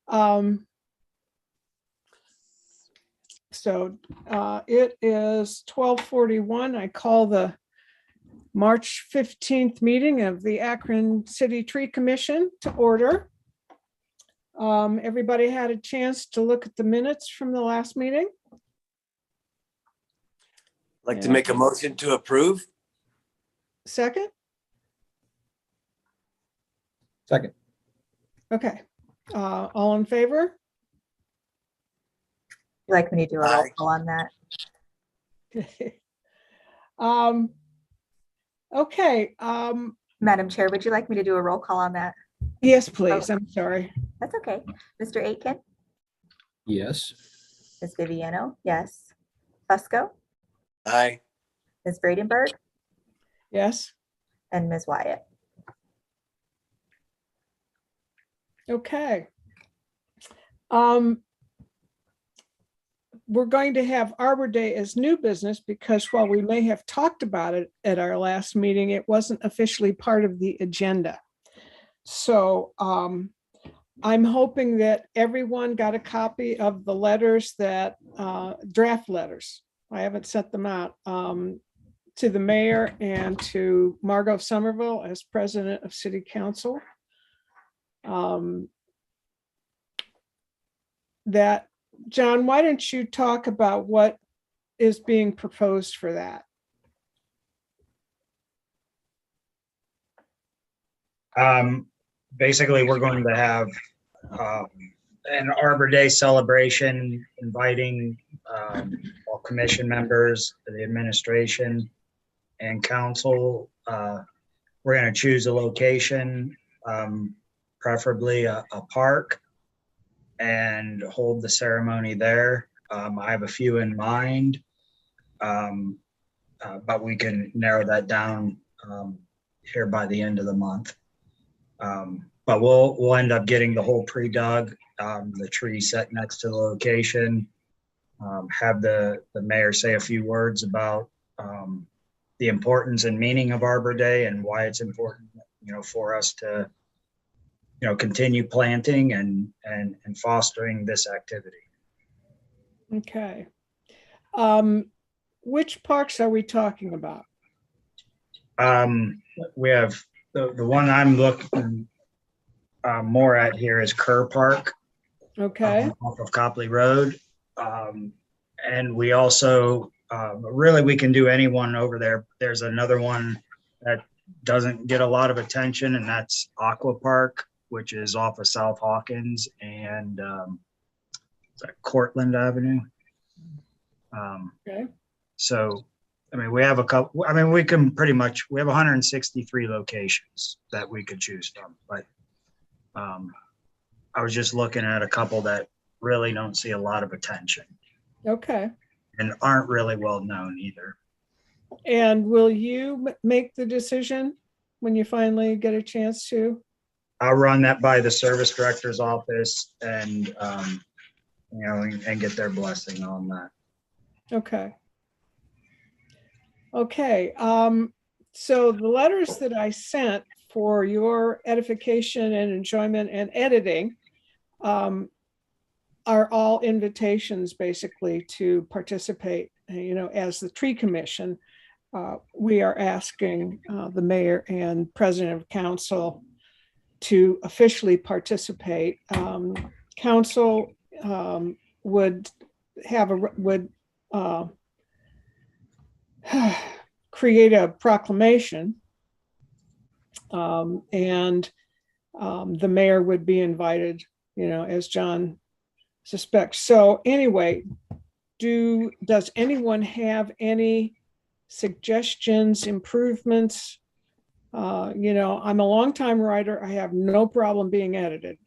So it is 12:41. I call the March 15th meeting of the Akron City Tree Commission to order. Everybody had a chance to look at the minutes from the last meeting? I'd like to make a motion to approve. Second? Second. Okay. All in favor? You like me to do a roll Aye. call on that? Okay. Madam Chair, would you like me to do a roll call on that? Yes, please. I'm sorry. That's okay. Mr. Aitken, Yes. Ms. Viviano, yes. Fusco, Aye. Ms. Bradenberg, Yes. and Ms. Wyatt. Okay. We're going to have Arbor Day as new business because while we may have talked about it at our last meeting, it wasn't officially part of the agenda. So I'm hoping that everyone got a copy of the letters that draft letters. I haven't sent them out to the mayor and to Margot Somerville as president of City Council. That, John, why don't you talk about what is being proposed for that? Basically, we're going to have an Arbor Day celebration, inviting all commission members, the administration, and council. We're going to choose a location, preferably a park, and hold the ceremony there. I have a few in mind, but we can narrow that down here by the end of the month. But we'll end up getting the whole pre-dug, the tree set next to the location, have the mayor say a few words about the importance and meaning of Arbor Day and why it's important, for us to continue planting and fostering this activity. Okay. Which parks are we talking about? We have the one I'm looking more at here is Kerr Park. Okay. Off of Copley Road. And we also, really we can do any one over there. There's another one that doesn't get a lot of attention, and that's Aqua Park, which is off of South Hawkins and is that Cortland Avenue. Okay. So, we have a couple, we can pretty much, we have 163 locations that we could choose from, but I was just looking at a couple that really don't see a lot of attention. Okay. And aren't really well known either. And will you make the decision when you finally get a chance to? I'll run that by the service director's office and, and get their blessing on that. Okay. Okay. So the letters that I sent for your edification and enjoyment and editing are all invitations basically to participate, as the tree commission. We are asking the mayor and president of council to officially participate. Council would create a proclamation, and the mayor would be invited, as John suspects. So anyway, does anyone have any suggestions, improvements? I'm a longtime writer. I have no problem being edited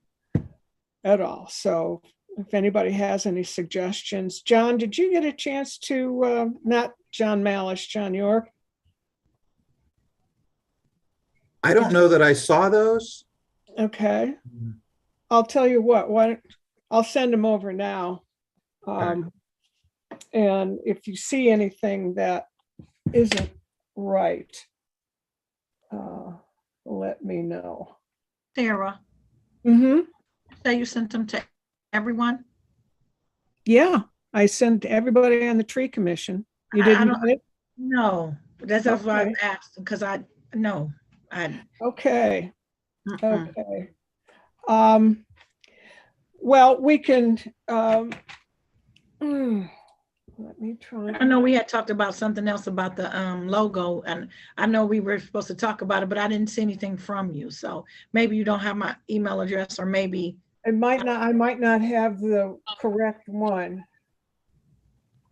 at all. So if anybody has any suggestions. John, did you get a chance to, not John Malish, John York? I don't know that I saw those. Okay. I'll tell you what, I'll send them over now. And if you see anything that isn't right, let me know. Sarah, Mm-hmm. say you sent them to everyone? Yeah, I sent everybody on the tree commission. You I didn't don't- get it? No, that's why Okay. I asked, because no, I. Okay, mm-mm. okay. Well, we can, let me try. I know we had talked about something else about the logo, and I know we were supposed to talk about it, but I didn't see anything from you. So maybe you don't have my email address, or maybe. I might not have the correct one.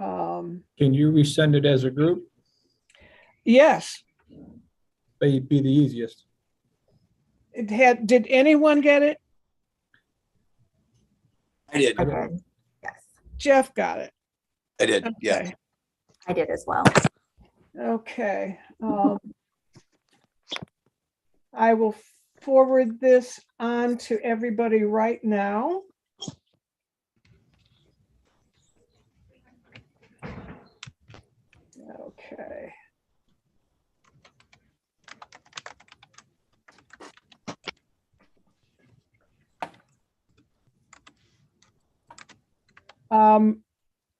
Can you resend it as a group? Yes, That'd be the easiest. did anyone get it? I did. I did. Yes, Jeff got it. I did. Yeah. Okay. I did as well. Okay. I will forward this on to everybody right now. Okay.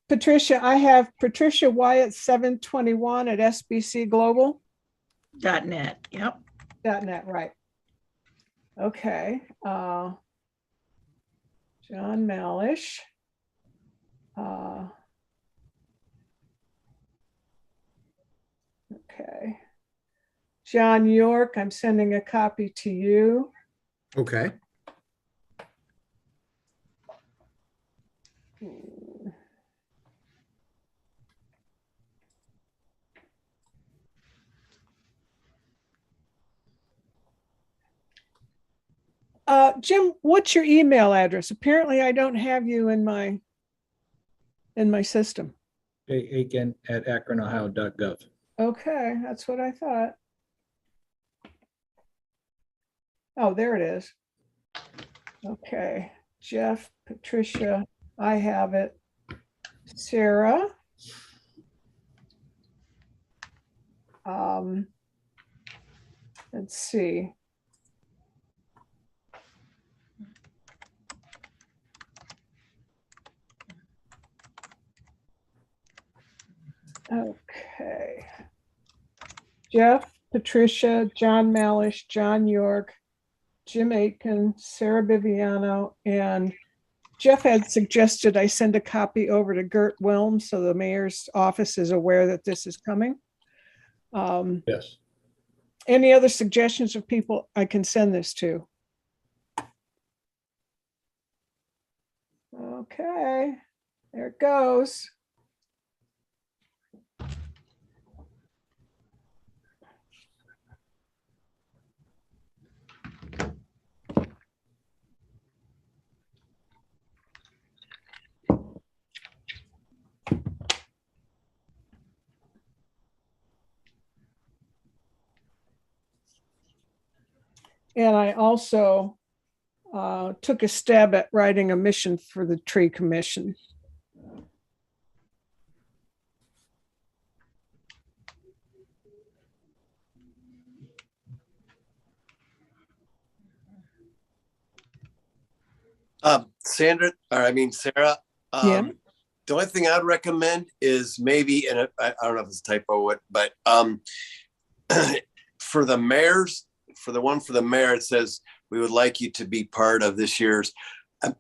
Patricia, I have Patricia Wyatt 721 at SBC Global. .net. Yep. .net, right. Okay. John Malish. Okay. John York, I'm sending a copy to you. Okay. Jim, what's your email address? Apparently I don't have you in my system. Aiken@akronohio.gov. Okay, that's what I thought. Oh, there it is. Okay, Jeff, Patricia, I have it. Sarah. Let's see. Okay. Jeff, Patricia, John Malish, John York, Jim Aitken, Sarah Biviano, and Jeff had suggested I send a copy over to Gert Wilm so the mayor's office is aware that this is coming. Yes. Any other suggestions of people I can send this to? Okay, there it goes. And I also took a stab at writing a mission for the tree commission. Sarah, Yeah. the only thing I'd recommend is maybe, and I don't know if it's a typo or what, but for the mayors, for the mayor, it says, we would like you to be part of this year's,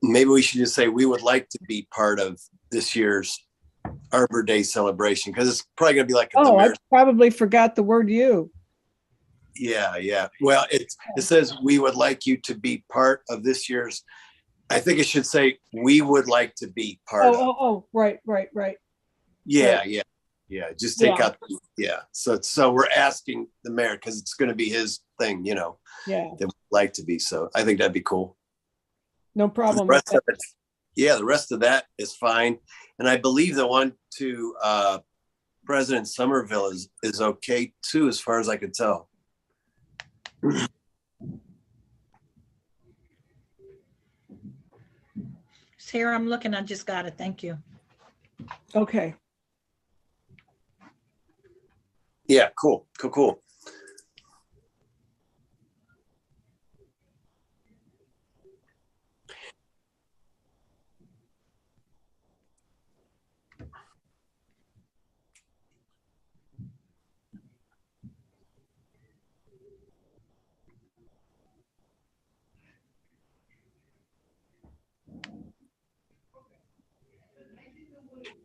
maybe we should just say, we would like to be part of this year's Arbor Day celebration, because it's probably going to be like, Oh, I probably forgot the word you. yeah. Well, it says, we would like you to be part of this year's, I think it should say, we would like to be part of. Oh, right. Yeah. Just take Yeah. out. Yeah. So we're asking the mayor, because it's going to be his thing, Yeah, that we'd like to be. So I think that'd be cool. no The problem. with rest that. of it, the rest of that is fine. And I believe the one to President Somerville is okay too, as far as I could tell. Sarah, I'm looking. I just got it. Thank you. Okay. Yeah, cool.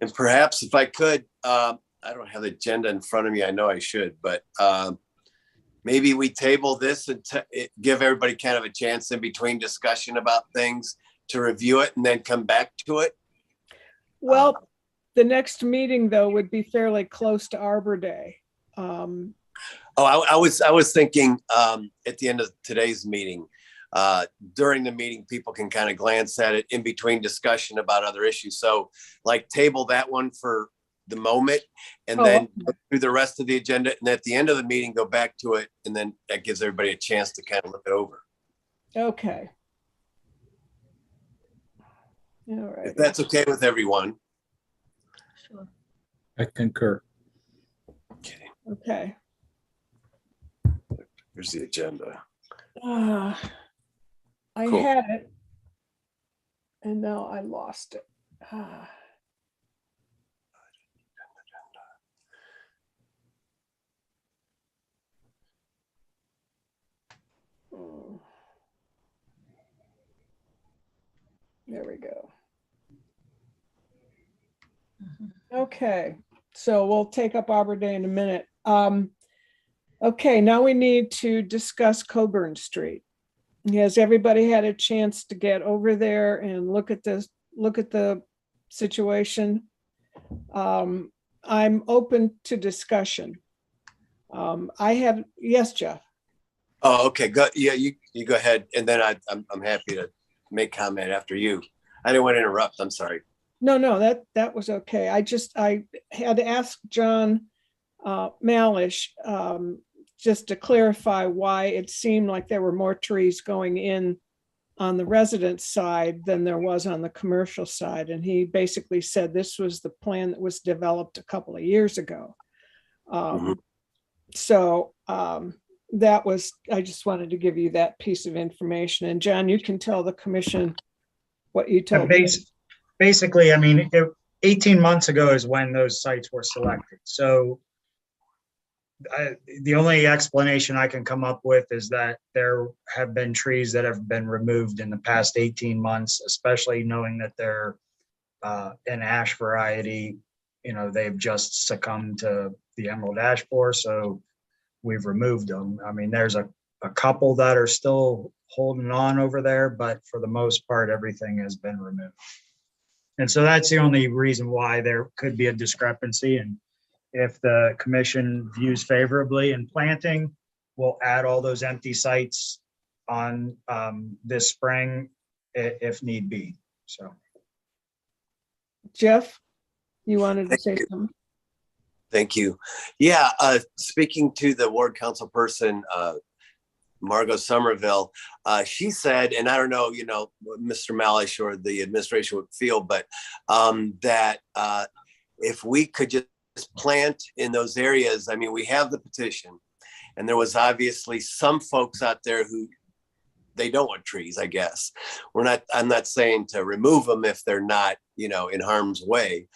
And perhaps if I could, I don't have the agenda in front of me. I know I should, but maybe we table this and give everybody kind of a chance in between discussion about things to review it and then come back to it. Well, the next meeting though would be fairly close to Arbor Day. I was thinking at the end of today's meeting, during the meeting, people can kind of glance at it in between discussion about other issues. So like table that one for the moment and then go through the rest of the agenda. And at the end of the meeting, go back to it. And then that gives everybody a chance to kind of look it over. Okay. All right. If that's okay with everyone. Sure. I concur. Okay. Okay. Here's the agenda. I Cool. had it and now I lost it. There we go. Okay, so we'll take up Arbor Day in a minute. Okay, now we need to discuss Coburn Street. Has everybody had a chance to get over there and look at this, look at the situation? I'm open to discussion. Yes, Jeff. Oh, okay. Go. Yeah, you go ahead. And then I'm happy to make comment after you. I didn't want to interrupt. I'm sorry. No, that was okay. I had asked John Malish just to clarify why it seemed like there were more trees going in on the residence side than there was on the commercial side. And he basically said this was the plan that was developed a couple of years ago. So that was, I just wanted to give you that piece of information. And John, you can tell the commission what you told me. Basically, I mean, 18 months ago is when those sites were selected. So the only explanation I can come up with is that there have been trees that have been removed in the past 18 months, especially knowing that they're an ash variety. You know, they've just succumbed to the emerald ash borer, so we've removed them. I mean, there's a couple that are still holding on over there, but for the most part, everything has been removed. And so that's the only reason why there could be a discrepancy. And if the commission views favorably in planting, we'll add all those empty sites on this spring if need be. So, Jeff, you wanted to say something? Thank you. Yeah, speaking to the ward council person, Margot Somerville, she said, and I don't know, you know, what Mr. Malish or the administration would feel, but that if we could just plant in those areas, I mean, we have the petition, and there was obviously some folks out there who they don't want trees, I guess. I'm not saying to remove them if they're not, you know, in harm's way.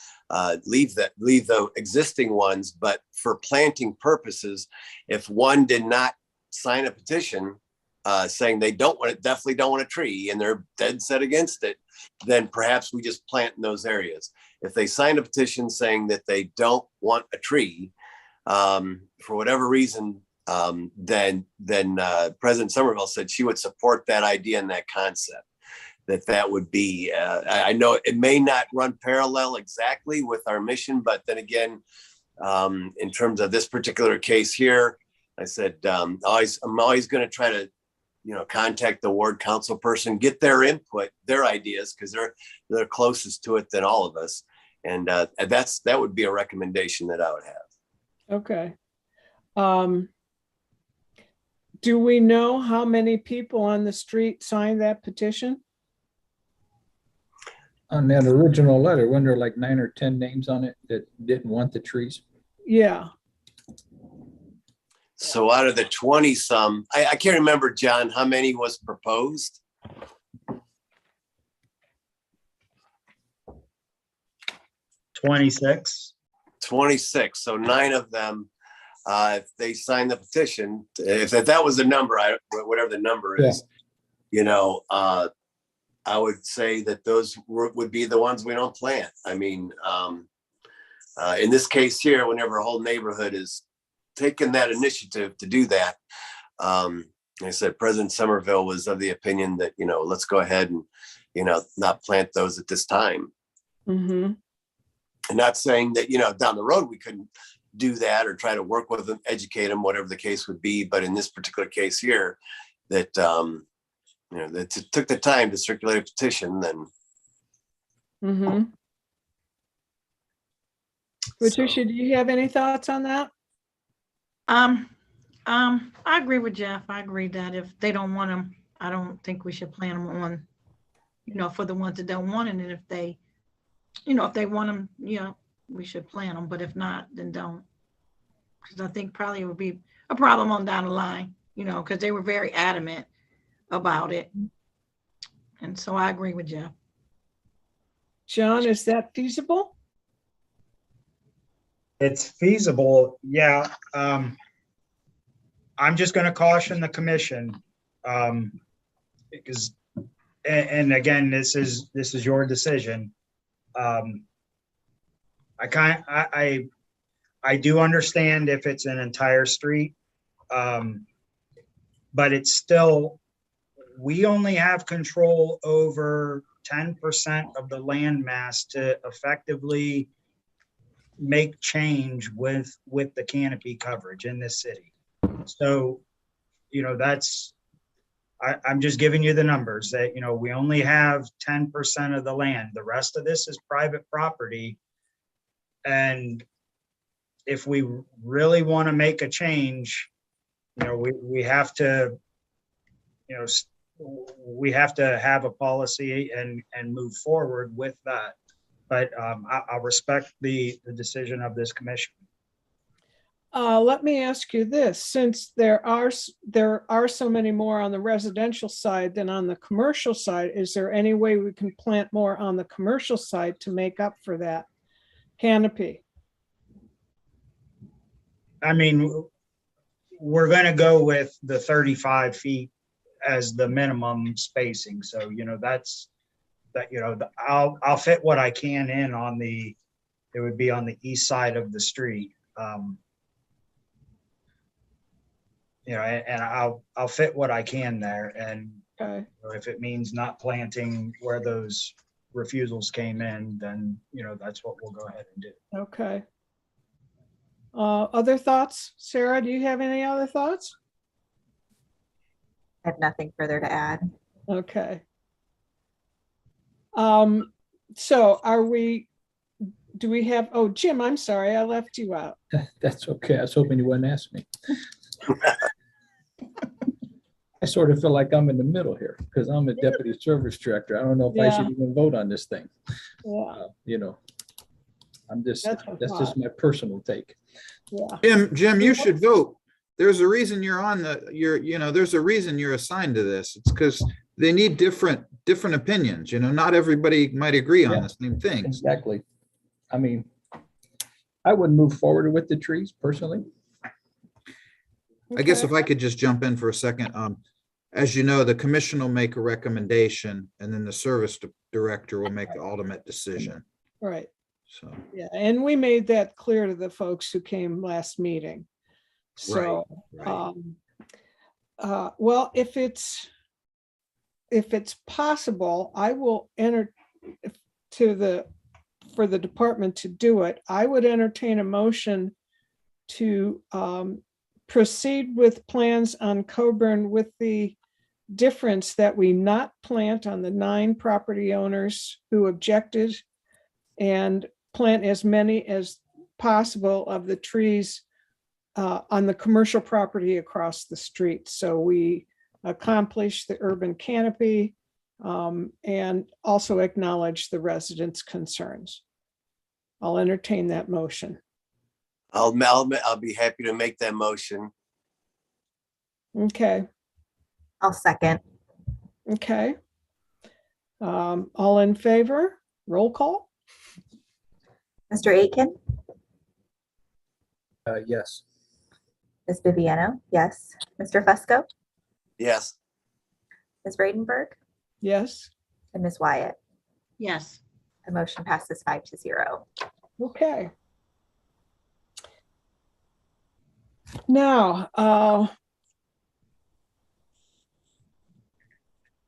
Leave the existing ones, but for planting purposes, if one did not sign a petition saying they don't want it, definitely don't want a tree, and they're dead set against it, then perhaps we just plant in those areas. If they sign a petition saying that they don't want a tree for whatever reason, then President Somerville said she would support that idea and that concept. That would be, I know it may not run parallel exactly with our mission, but then again, in terms of this particular case here, I said, I'm always going to try to, you know, contact the ward council person, get their input, their ideas, because they're closest to it than all of us. And that would be a recommendation that I would have. Okay. Do we know how many people on the street signed that petition? On that original letter, wasn't there like 9 or 10 names on it that didn't want the trees? Yeah. So out of the 20 some, I can't remember, John, how many was proposed? 26. 26. So 9 of them, if they signed the petition, if that was the number, whatever the number is, you know, I would say that those would be the ones we don't plant. I mean, In this case here, whenever a whole neighborhood is taking that initiative to do that, like I said, President Somerville was of the opinion that, let's go ahead and, not plant those at this time. Mm-hmm. And not saying that, down the road we couldn't do that or try to work with them, educate them, whatever the case would be. But in this particular case here, that, that it took the time to circulate a petition, then. Mm-hmm. Patricia, do you have any thoughts on that? I agree with Jeff. I agree that if they don't want them, I don't think we should plan them on, for the ones that don't want it. And if they, if they want them, we should plan them. But if not, then don't. Because I think probably it would be a problem on down the line, because they were very adamant about it. And so I agree with Jeff. John, is that feasible? It's feasible, yeah. I'm just going to caution the commission, because, and again, this is your decision. I do understand if it's an entire street, but it's still, we only have control over 10% of the land mass to effectively make change with the canopy coverage in this city. So, I'm just giving you the numbers that, we only have 10% of the land. The rest of this is private property. And if we really want to make a change, we have to, we have to have a policy and move forward with that. But I'll respect the decision of this commission. Let me ask you this: since there are so many more on the residential side than on the commercial side, is there any way we can plant more on the commercial side to make up for that canopy? I mean, we're going to go with the 35 feet as the minimum spacing. So, that's that, I'll fit what I can in on it would be on the east side of the street. And I'll fit what I can there. And Okay. If it means not planting where those refusals came in, then, that's what we'll go ahead and do. Okay. Other thoughts? Sarah, do you have any other thoughts? I have nothing further to add. Okay. So do we have, oh, Jim, I'm sorry, I left you out. That's okay. I was hoping you wouldn't ask me. I sort of feel like I'm in the middle here because I'm a deputy service director. I don't know if I should even vote on this thing. Yeah. That's just my personal take. Yeah. Jim, you should vote. There's a reason there's a reason you're assigned to this. It's because they need different opinions. Not everybody might agree on the same things. Exactly. I mean, I wouldn't move forward with the trees personally. I guess if I could just jump in for a second, as you know, the commission will make a recommendation and then the service director will make the ultimate decision. Right. So, yeah. And we made that clear to the folks who came last meeting. So, right. Well, if it's possible, I will enter for the department to do it. I would entertain a motion to proceed with plans on Coburn with the difference that we not plant on the 9 property owners who objected and plant as many as possible of the trees on the commercial property across the street. So we accomplish the urban canopy and also acknowledge the residents' concerns. I'll entertain that motion. I'll be happy to make that motion. Okay. I'll second. Okay. All in favor? Roll call? Mr. Aitken? Yes. Ms. Viviano? Yes. Mr. Fusco? Yes. Ms. Bradenberg? Yes. And Ms. Wyatt? Yes. The motion passes 5-0. Okay. Now,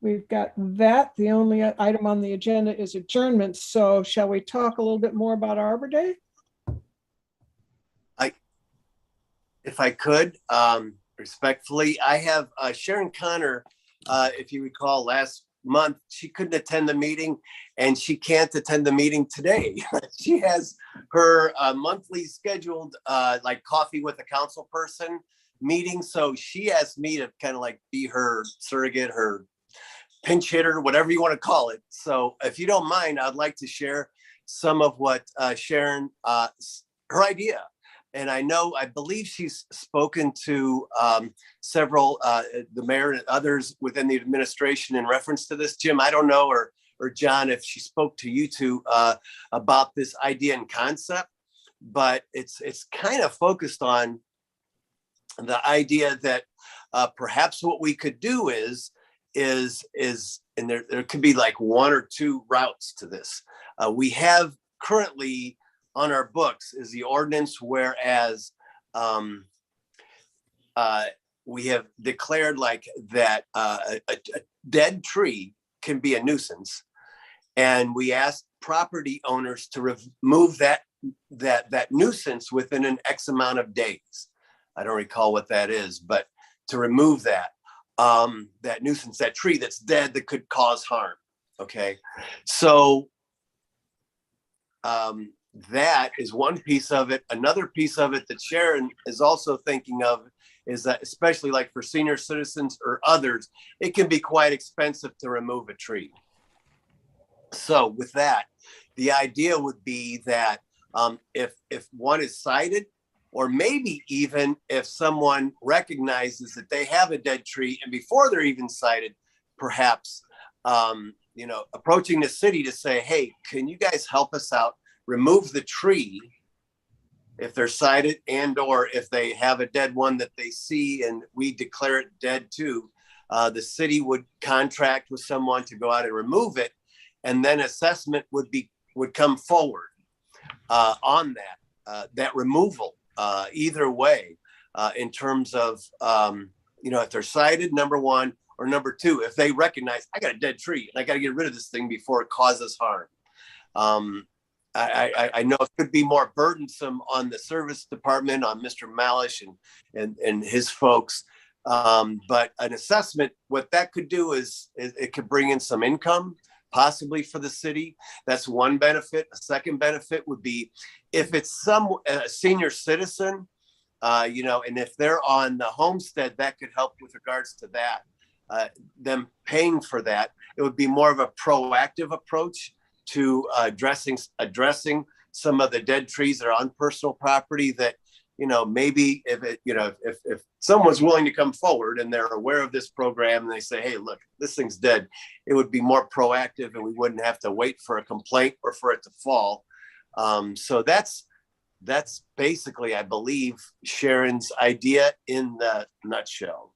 we've got that. The only item on the agenda is adjournment. So shall we talk a little bit more about Arbor Day? If I could, respectfully, I have Sharon Connor, if you recall last month, she couldn't attend the meeting and she can't attend the meeting today. She has her monthly scheduled like coffee with a council person meeting. So she asked me to kind of like be her surrogate, her pinch hitter, whatever you want to call it. So if you don't mind, I'd like to share some of what Sharon, her idea. And I believe she's spoken to several, the mayor and others within the administration in reference to this. Jim, I don't know, or John, if she spoke to you two about this idea and concept, but it's kind of focused on the idea that perhaps what we could do is, and there could be like one or two routes to this. We have currently on our books is the ordinance, whereas we have declared like that a dead tree can be a nuisance, and we ask property owners to remove that nuisance within an X amount of days. I don't recall what that is, but to remove that nuisance, that tree that's dead that could cause harm. Okay, so that is one piece of it. Another piece of it that Sharon is also thinking of is that, especially like for senior citizens or others, it can be quite expensive to remove a tree. So with that, the idea would be that if one is cited, or maybe even if someone recognizes that they have a dead tree, and before they're even cited, perhaps approaching the city to say, hey, can you guys help us out? Remove the tree if they're cited, and or if they have a dead one that they see and we declare it dead too, the city would contract with someone to go out and remove it, and then assessment would come forward on that removal, either way, in terms of if they're cited, number one, or number two, if they recognize I got a dead tree and I got to get rid of this thing before it causes harm. I know it could be more burdensome on the service department, on Mr. Malish and his folks. But an assessment, what that could do is it could bring in some income, possibly for the city. That's one benefit. A second benefit would be if it's a senior citizen, and if they're on the homestead, that could help with regards to that, them paying for that. It would be more of a proactive approach to addressing some of the dead trees that are on personal property that, maybe if someone's willing to come forward and they're aware of this program and they say, hey, look, this thing's dead, it would be more proactive and we wouldn't have to wait for a complaint or for it to fall. So that's basically, I believe, Sharon's idea in the nutshell.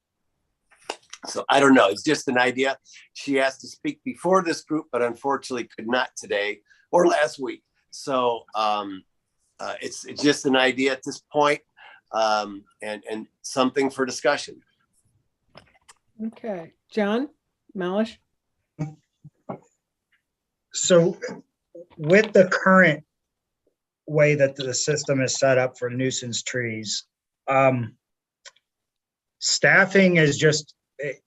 So I don't know. It's just an idea. She asked to speak before this group, but unfortunately could not today or last week. So it's just an idea at this point, and something for discussion. Okay, John Malish. So with the current way that the system is set up for nuisance trees, staffing is just,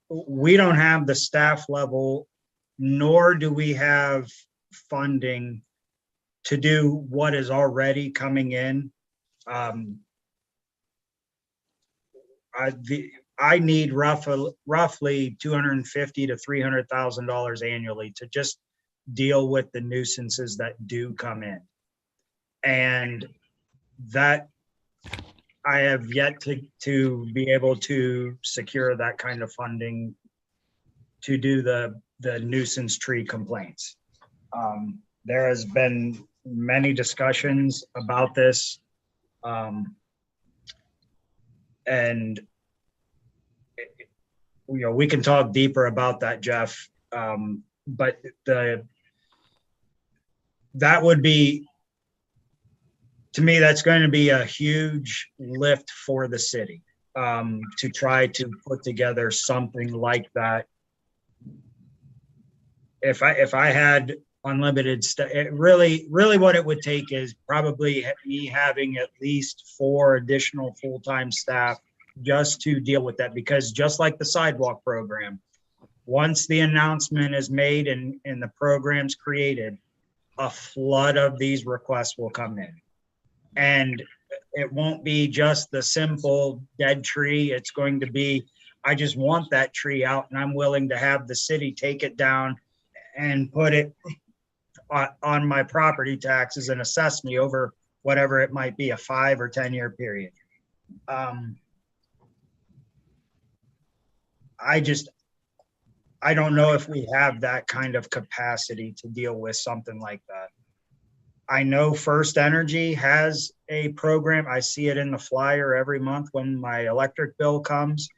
we don't have the staff level, nor do we have funding to do what is already coming in. I need roughly $250,000 to $300,000 annually to just deal with the nuisances that do come in. And that I have yet to be able to secure that kind of funding to do the nuisance tree complaints. There has been many discussions about this, and we can talk deeper about that, Jeff. But that would be to me, that's going to be a huge lift for the city, to try to put together something like that. If I had unlimited stuff, really what it would take is probably me having at least 4 additional full-time staff just to deal with that. Because just like the sidewalk program, once the announcement is made and the program's created, a flood of these requests will come in. And it won't be just the simple dead tree. It's going to be, I just want that tree out, and I'm willing to have the city take it down and put it on my property taxes and assess me over whatever it might be, a 5 or 10 year period. I don't know if we have that kind of capacity to deal with something like that. I know First Energy has a program. I see it in the flyer every month when my electric bill comes.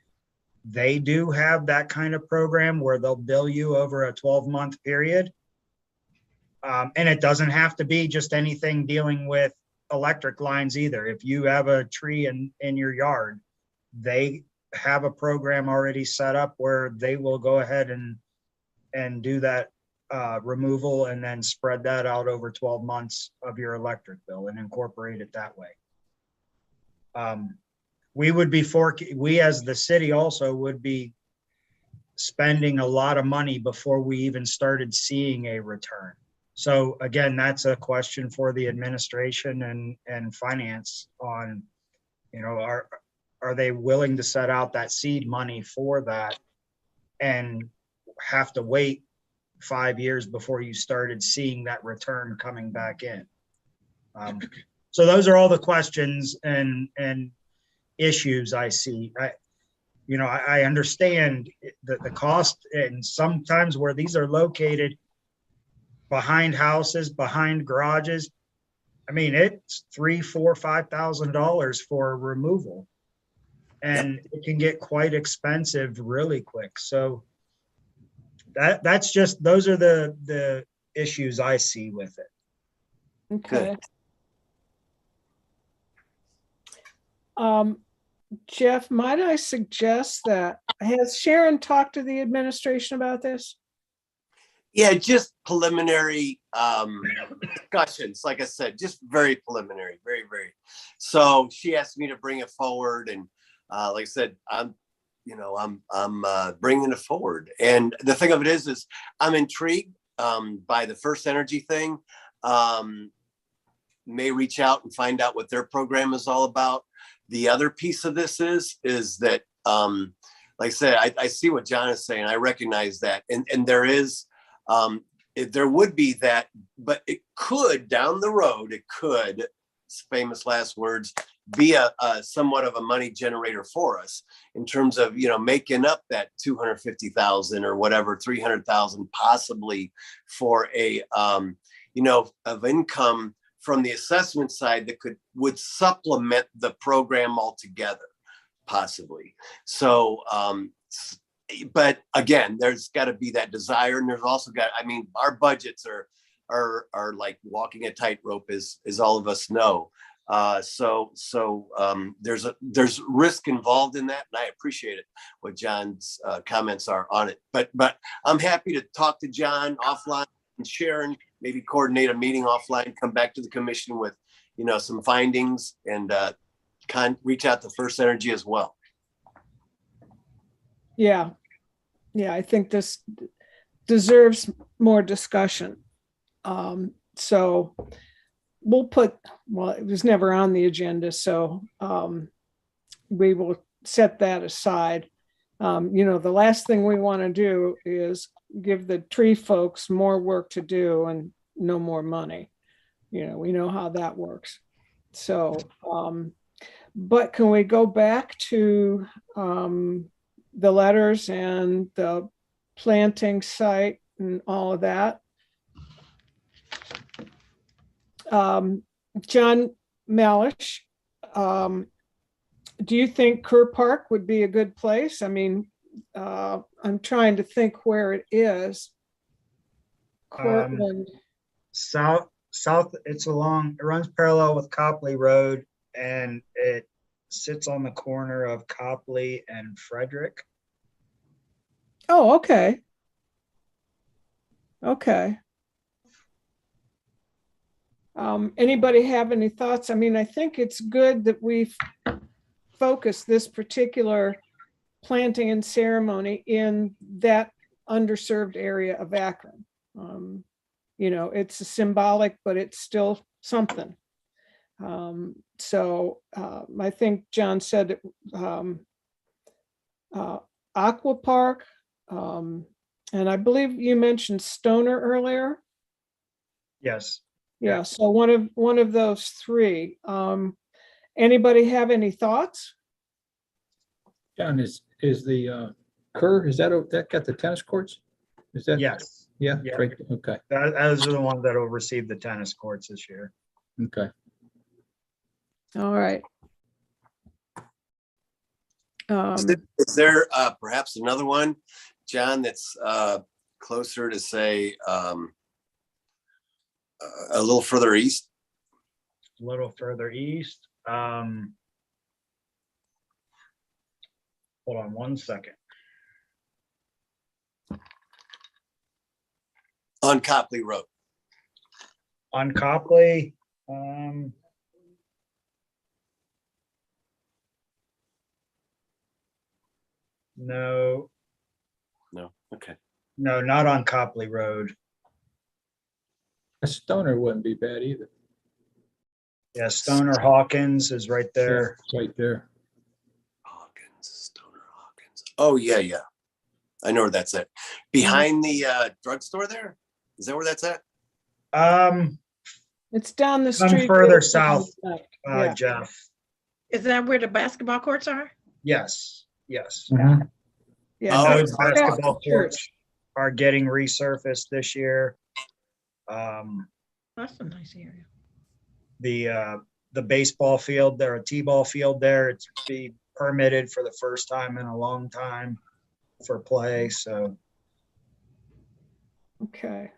They do have that kind of program where they'll bill you over a 12-month period. And it doesn't have to be just anything dealing with electric lines either. If you have a tree in your yard, they have a program already set up where they will go ahead and do that removal and then spread that out over 12 months of your electric bill and incorporate it that way. We as the city also would be spending a lot of money before we even started seeing a return. So again, that's a question for the administration and finance on, are they willing to set out that seed money for that and have to wait 5 years before you started seeing that return coming back in? So those are all the questions and issues I see. I understand that the cost, and sometimes where these are located behind houses, behind garages, I mean, it's $3,000, $4,000, $5,000 for removal, and it can get quite expensive really quick. So that's just, those are the issues I see with it. Okay. Jeff, might I suggest that, has Sharon talked to the administration about this? Yeah, just preliminary discussions. Like I said, just very preliminary, very, very. So she asked me to bring it forward, and like I said, I'm bringing it forward. And the thing of it is I'm intrigued by the First Energy thing. May reach out and find out what their program is all about. The other piece of this is that, like I said, I see what John is saying. I recognize that, and there is. There would be that, but it could down the road, famous last words, be a somewhat of a money generator for us in terms of, making up that 250,000 or whatever, 300,000 possibly for a, of income from the assessment side that would supplement the program altogether, possibly. So, but again, there's got to be that desire, and there's also our budgets are like walking a tightrope, as all of us know. So there's risk involved in that, and I appreciate it. What John's comments are on it, but I'm happy to talk to John offline and Sharon, maybe coordinate a meeting offline, come back to the commission with some findings, and reach out to First Energy as well. Yeah, I think this deserves more discussion. So we'll it was never on the agenda, so we will set that aside. The last thing we want to do is give the tree folks more work to do and no more money. We know how that works. So, but can we go back to the letters and the planting site and all of that? John Malish, do you think Kerr Park would be a good place? I mean, I'm trying to think where it is. Cortland. it runs parallel with Copley Road, and it sits on the corner of Copley and Frederick. Oh, okay. Okay. Anybody have any thoughts? I mean, I think it's good that we've focused this particular planting and ceremony in that underserved area of Akron. You know, it's a symbolic, but it's still something. So I think John said Aqua Park, and I believe you mentioned Stoner earlier. Yes. Yeah, so one of those three. Anybody have any thoughts? John, is the Kerr, is that got the tennis courts? Is that? Yes. Yeah, Yeah. right, okay, Those are the ones that will receive the tennis courts this year. okay. All right. Is there perhaps another one, John, that's closer to say a little further east? A little further east. Hold on one second. On Copley Road. On Copley, no, No, okay. no, not on Copley Road. A Stoner wouldn't be bad either. Yeah, Stoner Hawkins is right there. Yeah, right there. Hawkins, Stoner Hawkins. Oh, yeah, yeah. I know where that's at. Behind the drugstore there? Is that where that's at? It's down the Come street. further south, Yeah. Jeff. Is that where the basketball courts are? Yes, yes. Yeah, Oh, Those that's basketball the church. courts are getting resurfaced this year. That's a nice area. The baseball field, there, a t-ball field there, it's be permitted for the first time in a long time for play, so. Okay.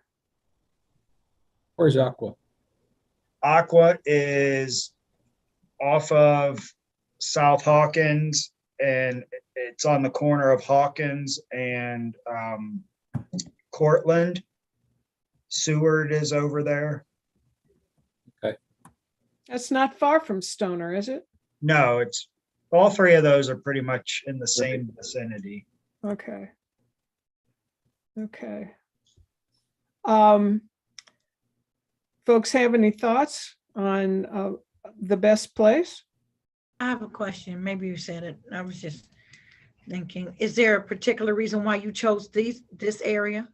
Where's Aqua? Aqua is off of South Hawkins, and it's on the corner of Hawkins and Cortland. Seward is over there. That's not far from Stoner, is it? No, it's all three of those are pretty much in the same vicinity. Okay. Okay. Folks have any thoughts on the best place? I have a question. Maybe you said it. I was just thinking, is there a particular reason why you chose this area?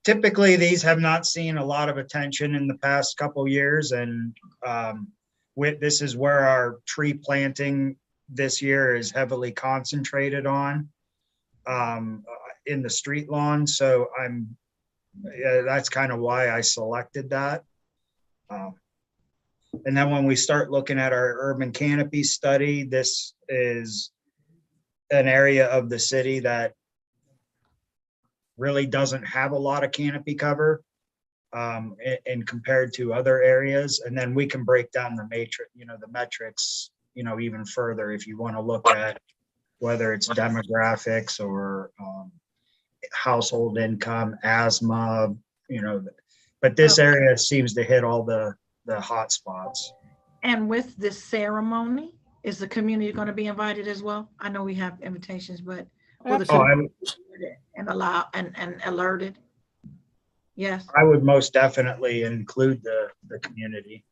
Typically, these have not seen a lot of attention in the past couple years, and this is where our tree planting this year is heavily concentrated on in the street lawn. So that's kind of why I selected that. And then when we start looking at our urban canopy study, this is an area of the city that really doesn't have a lot of canopy cover and compared to other areas. And then we can break down the matrix, the metrics, even further if you want to look at whether it's demographics or household income, asthma, but this area seems to hit all the hot spots. And with this ceremony, is the community going to be invited as well? I know we have invitations, but will the community and alerted? Yes. I would most definitely include the community.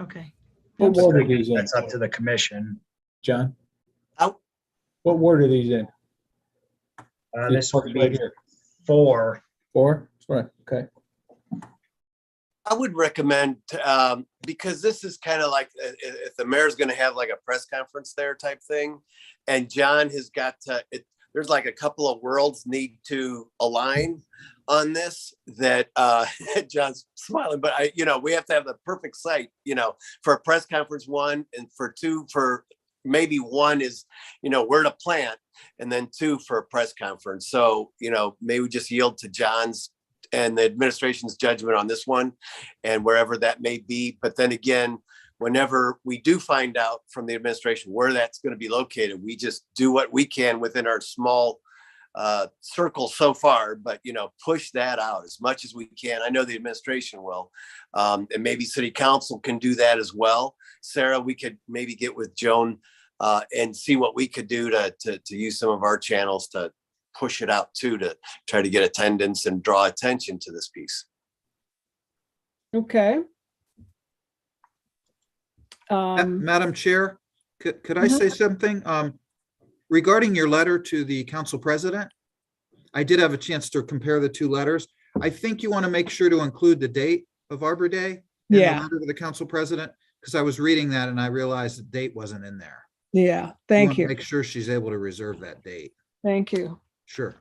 Okay. What ward are these in? That's up to the commission. John? Out. What ward are these in? This would right be here. 4. 4? Right, okay. I would recommend, because this is kind of like, if the mayor's going to have like a press conference there type thing, and John has got to, there's like a couple of worlds need to align on this that John's smiling, but we have to have the perfect site, for a press conference, 1, and for 2, for maybe 1 is, where to plant, and then 2 for a press conference. So, maybe we just yield to John's the administration's judgment on this one and wherever that may be. But then again, whenever we do find out from the administration where that's going to be located, we just do what we can within our small circle so far, but push that out as much as we can. I know the administration will, and maybe city council can do that as well. Sarah, we could maybe get with Joan and see what we could do to use some of our channels to push it out too, to try to get attendance and draw attention to this piece. Okay. Madam Chair, could I say something? Regarding your letter to the council president, I did have a chance to compare the two letters. I think you want to make sure to include the date of Arbor Day in the letter to the council president, because I was reading that and I realized the date wasn't in there. Yeah, thank you. Make sure she's able to reserve that date. Thank you. Sure.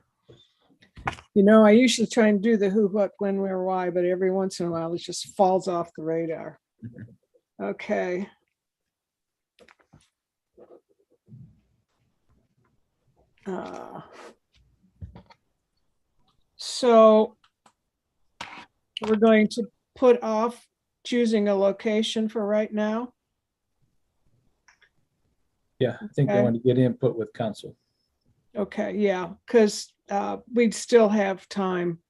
I usually try and do the who, what, when, where, why, but every once in a while it just falls off the radar. Okay. So we're going to put off choosing a location for right now. Yeah, I think I want to get input with council. Okay, yeah, because we'd still have time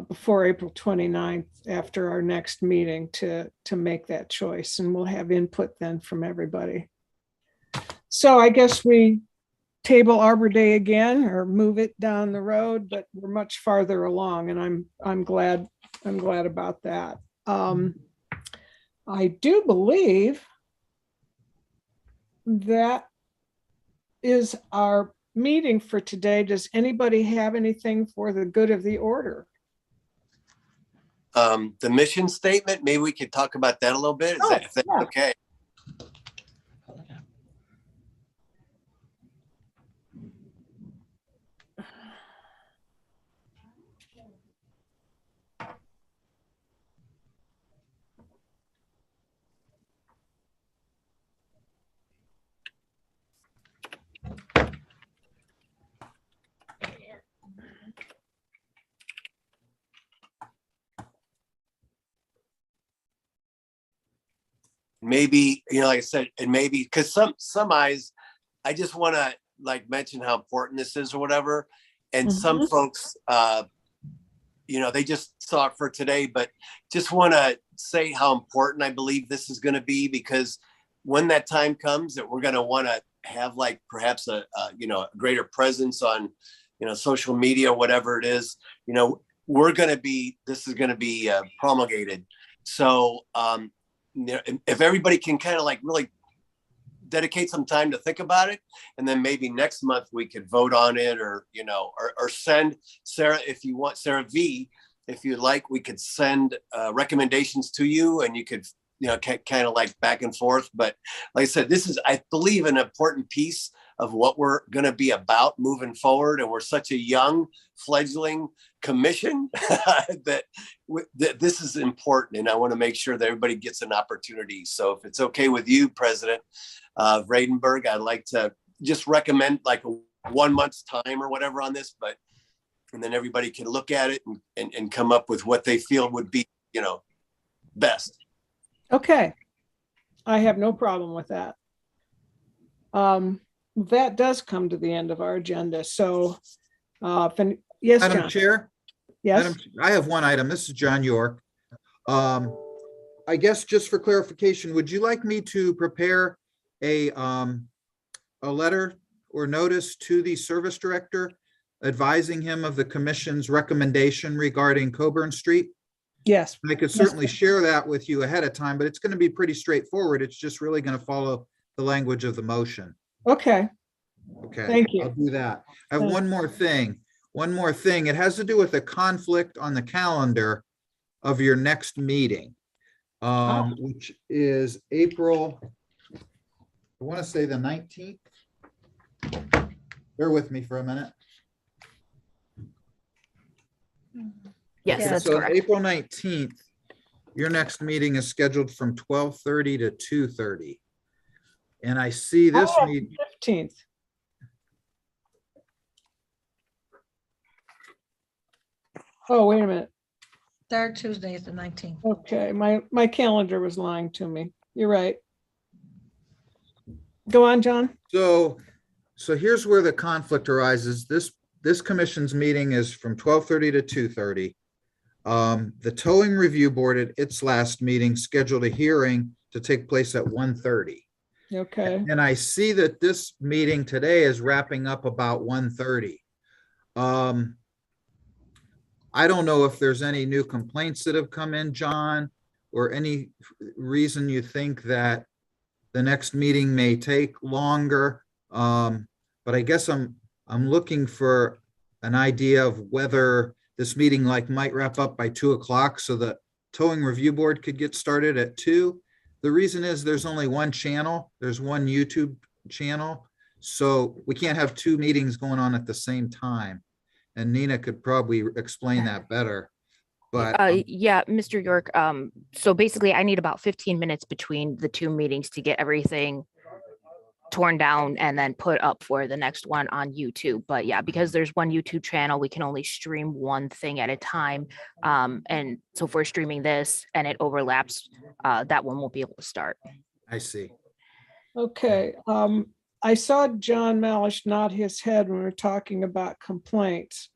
before April 29th after our next meeting to make that choice, and we'll have input then from everybody. So I guess we table Arbor Day again or move it down the road, but we're much farther along, and I'm glad about that. I do believe that is our meeting for today. Does anybody have anything for the good of the order? The mission statement, maybe we could talk about that a little bit. If that's okay? Maybe, like I said, and maybe because some eyes, I just want to mention how important this is or whatever. And some folks, they just saw it for today, but just want to say how important I believe this is going to be, because when that time comes that we're going to want to have perhaps a greater presence on, social media, whatever it is, this is going to be promulgated. So, if everybody can kind of really dedicate some time to think about it, and then maybe next month we could vote on it, or send Sarah, if you want, Sarah V, if you'd like, we could send recommendations to you, and you could kind of back and forth. But like I said, this is, I believe, an important piece of what we're going to be about moving forward. And we're such a young fledgling commission that this is important. And I want to make sure that everybody gets an opportunity. So if it's okay with you, President Vredenberg, I'd like to just recommend a 1 month's time or whatever on this, and then everybody can look at it and come up with what they feel would be, best. Okay. I have no problem with that. That does come to the end of our agenda. So, yes, Madam John. Chair? Yes. I have one item. This is John York. I guess just for clarification, would you like me to prepare a letter or notice to the service director advising him of the commission's recommendation regarding Coburn Street? Yes. I could certainly share that with you ahead of time, but it's going to be pretty straightforward. It's just really going to follow the language of the motion. Okay. Okay. Thank you. I'll do that. I have one more thing. It has to do with a conflict on the calendar of your next meeting, which is April, I want to say the 19th. Bear with me for a minute. Yes, Okay, that's so correct. April 19th, your next meeting is scheduled from 12:30 to 2:30. And I see this meeting. 15th. Oh, wait a minute. Third Tuesday is the 19th. Okay, my calendar was lying to me. You're right. Go on, John. So here's where the conflict arises. This commission's meeting is from 12:30 to 2:30. The towing review board at its last meeting scheduled a hearing to take place at 1:30. Okay, And I see that this meeting today is wrapping up about 1:30. I don't know if there's any new complaints that have come in, John, or any reason you think that the next meeting may take longer. But I guess I'm looking for an idea of whether this meeting might wrap up by 2:00 so the towing review board could get started at 2. The reason is there's only one channel. There's one YouTube channel. So we can't have 2 meetings going on at the same time. And Nina could probably explain that better. But Yeah, Mr. York, so basically I need about 15 minutes between the 2 meetings to get everything torn down and then put up for the next one on YouTube. But yeah, because there's one YouTube channel, we can only stream one thing at a time. And so if we're streaming this and it overlaps, that one won't be able to start. I see. okay. I saw John Malish nod his head when we were talking about complaints.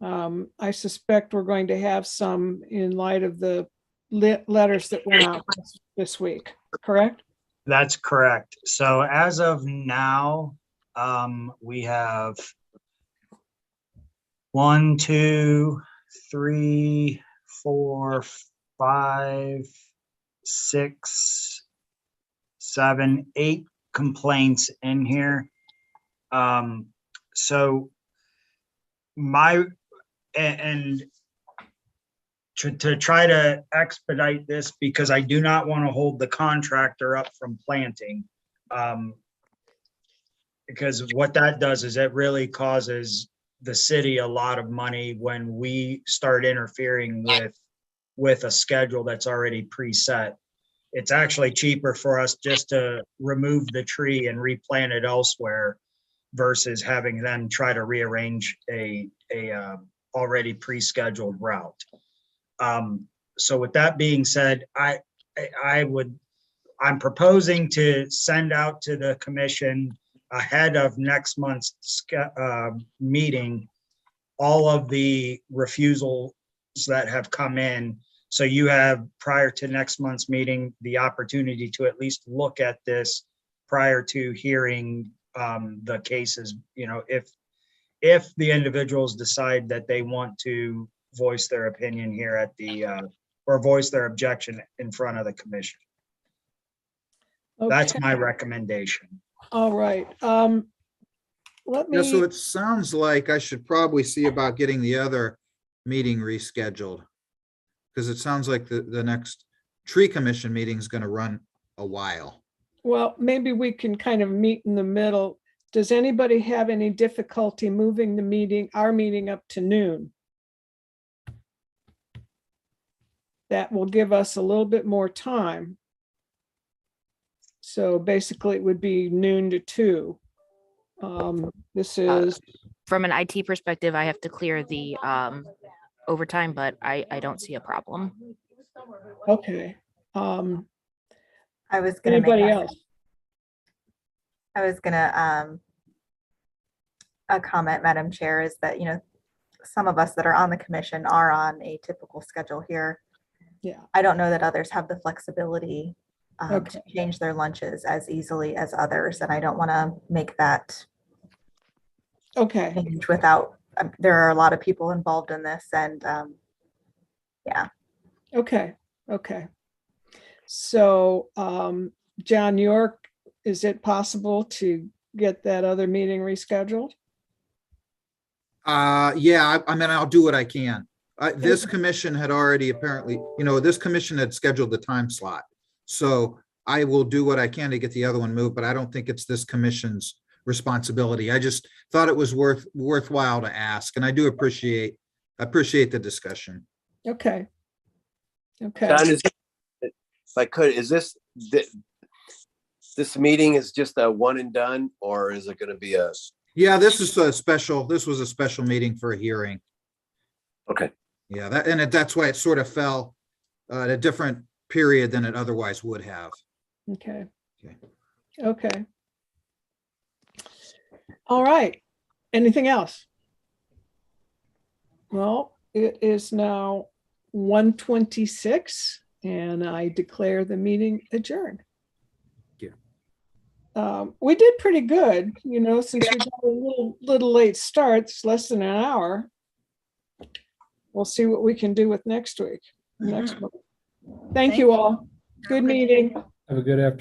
I suspect we're going to have some in light of the letters that went out this week, correct? That's correct. So as of now, we have 1, 2, 3, 4, 5, 6, 7, 8 complaints in here. So to try to expedite this, because I do not want to hold the contractor up from planting. Because what that does is it really causes the city a lot of money when we start interfering with a schedule that's already preset. It's actually cheaper for us just to remove the tree and replant it elsewhere versus having them try to rearrange a already pre-scheduled route. So with that being said, I'm proposing to send out to the commission ahead of next month's meeting all of the refusals that have come in. So you have, prior to next month's meeting, the opportunity to at least look at this prior to hearing the cases. You know, if the individuals decide that they want to voice their opinion here at the or voice their objection in front of the commission. That's Okay, my recommendation. all right. Let Yeah, so me, it sounds like I should probably see about getting the other meeting rescheduled. Because it sounds like the next tree commission meeting is going to run a while. well, maybe we can kind of meet in the middle. Does anybody have any difficulty moving the meeting, our meeting up to noon? That will give us a little bit more time. So basically it would be noon to 2. This is, From an IT perspective, I have to clear the overtime, but I don't see a problem. okay. I was gonna Anybody make, else? I was gonna, a comment, Madam Chair, is that, you know, some of us that are on the commission are on a typical schedule here. Yeah. I don't know that others have the flexibility Okay. to change their lunches as easily as others, and I don't want to make that Okay, change without, there are a lot of people involved in this, and yeah. okay, okay. So, John York, is it possible to get that other meeting rescheduled? Yeah, I mean, I'll do what I can. This commission had already apparently, this commission had scheduled the time slot. So I will do what I can to get the other one moved, but I don't think it's this commission's responsibility. I just thought it was worthwhile to ask, and I do appreciate the discussion. Okay. Okay, John, if I could, is this meeting is just a one and done, or is it going to be a? Yeah, this was a special meeting for a hearing. Okay. Yeah, that's why it sort of fell at a different period than it otherwise would have. Okay. Okay. Okay. All right. Anything else? Well, it is now 1:26 and I declare the meeting adjourned. Yeah. We did pretty good, since we got a little late starts, less than an hour. We'll see what we can do with next week, next month. Thank you all. Good meeting. Have a good afternoon.